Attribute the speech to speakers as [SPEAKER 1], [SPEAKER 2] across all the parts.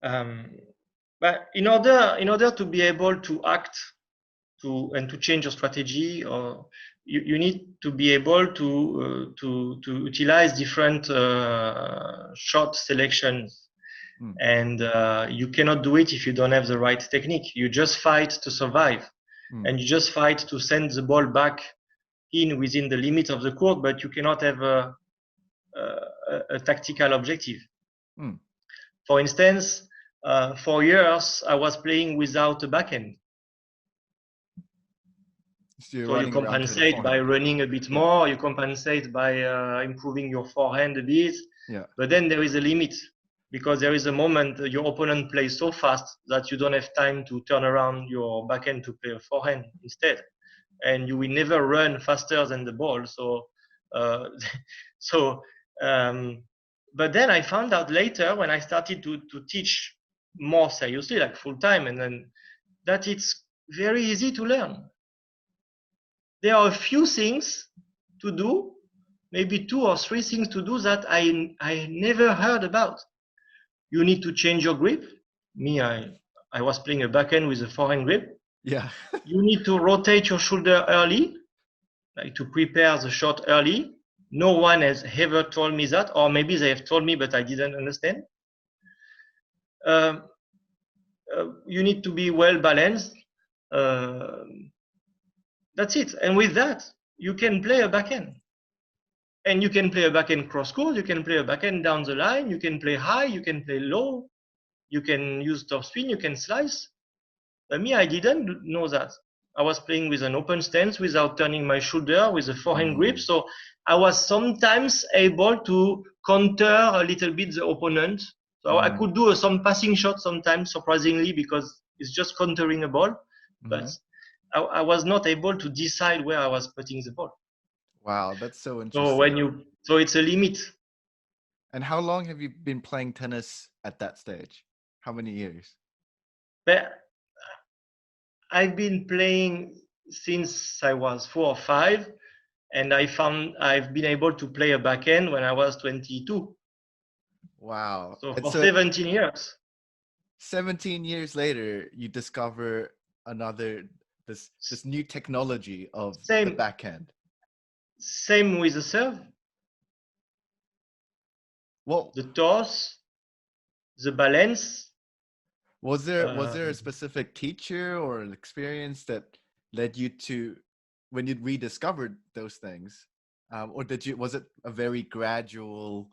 [SPEAKER 1] Um, but in order to be able to act and to change your strategy, or you need to be able to utilize different shot selections. And you cannot do it if you don't have the right technique. You just fight to survive, and you just fight to send the ball back in within the limit of the court, but you cannot have a tactical objective. For instance, for years I was playing without a backhand. So you compensate by running a bit more, you compensate by improving your forehand a bit, but then there is a limit, because there is a moment your opponent plays so fast that you don't have time to turn around your backhand to play a forehand instead, and you will never run faster than the ball. But then I found out later, when I started to teach more seriously, like full time, and then that it's very easy to learn. There are a few things to do, maybe 2 or 3 things to do that I never heard about. You need to change your grip. Me, I was playing a backhand with a forehand grip.
[SPEAKER 2] Yeah.
[SPEAKER 1] You need to rotate your shoulder early, like to prepare the shot early. No one has ever told me that, or maybe they have told me, but I didn't understand. You need to be well balanced. That's it. And with that, you can play a backhand. And you can play a backhand cross court, you can play a backhand down the line, you can play high, you can play low, you can use topspin, you can slice. But me, I didn't know that. I was playing with an open stance without turning my shoulder, with a forehand grip. So I was sometimes able to counter a little bit the opponent. So I could do some passing shots sometimes, surprisingly, because it's just countering a ball. But I was not able to decide where I was putting the ball.
[SPEAKER 2] Wow, that's so interesting.
[SPEAKER 1] So it's a limit.
[SPEAKER 2] And how long have you been playing tennis at that stage? How many years?
[SPEAKER 1] But I've been playing since I was 4 or 5, and I've been able to play a backhand when I was 22.
[SPEAKER 2] Wow.
[SPEAKER 1] So for 17 years.
[SPEAKER 2] 17 years later, you discover this new technology of the backhand.
[SPEAKER 1] Same with the serve.
[SPEAKER 2] Well,
[SPEAKER 1] the toss, the balance.
[SPEAKER 2] Was there a specific teacher or an experience that led you to, when you rediscovered those things, or was it a very gradual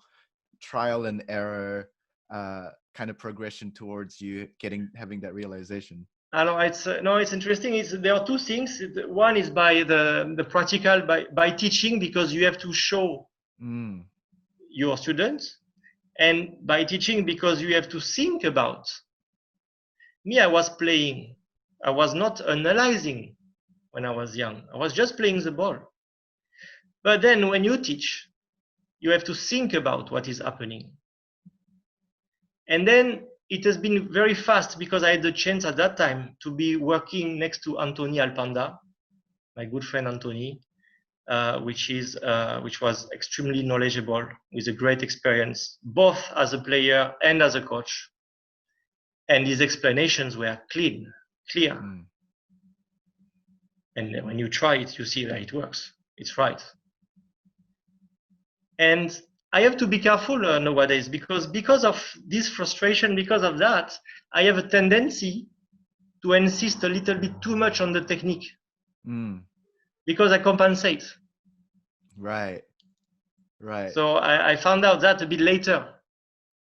[SPEAKER 2] trial and error kind of progression towards you having that realization?
[SPEAKER 1] It's interesting. There are 2 things. One is by the practical, by teaching, because you have to show your students, and by teaching because you have to think about. Me, I was playing. I was not analyzing when I was young. I was just playing the ball. But then when you teach, you have to think about what is happening. And then it has been very fast, because I had the chance at that time to be working next to Anthony Alpanda, my good friend Anthony, which was extremely knowledgeable, with a great experience, both as a player and as a coach. And his explanations were clear. And when you try it, you see that it works. It's right. And I have to be careful nowadays, because of this frustration, because of that, I have a tendency to insist a little bit too much on the technique, because I compensate.
[SPEAKER 2] Right.
[SPEAKER 1] So I found out that a bit later.